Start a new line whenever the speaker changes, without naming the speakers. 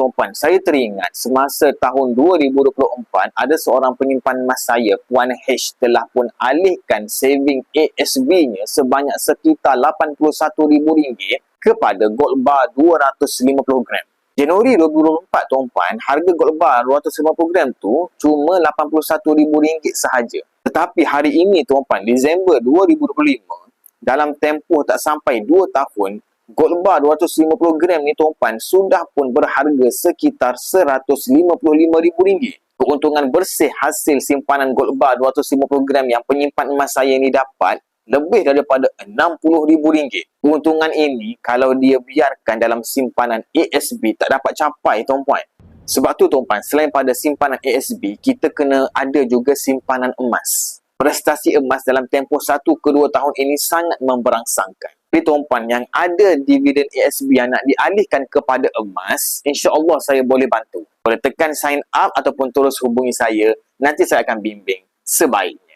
Tuan-puan, saya teringat semasa tahun 2024, ada seorang penyimpan emas saya, Puan H, telah pun alihkan saving ASB-nya sebanyak sekitar RM81,000 kepada gold bar 250 gram. Januari 2024, tuan-puan, harga gold bar 250 gram tu cuma RM81,000 sahaja. Tetapi hari ini, tuan-puan, Disember 2025, dalam tempoh tak sampai 2 tahun, gold bar 250 gram ni, tuan-puan, sudah pun berharga sekitar RM155,000. Keuntungan bersih hasil simpanan gold bar 250 gram yang penyimpan emas saya ni dapat lebih daripada RM60,000. Keuntungan ini kalau dia biarkan dalam simpanan ASB tak dapat capai, tuan-puan. Sebab tu, tuan-puan, selain pada simpanan ASB, kita kena ada juga simpanan emas. Prestasi emas dalam tempoh 1 ke 2 tahun ini sangat memberangsangkan. Jadi, tuan-puan, yang ada dividen ASB yang nak dialihkan kepada emas, insya-Allah saya boleh bantu. Boleh tekan sign up ataupun terus hubungi saya. Nanti saya akan bimbing sebaiknya.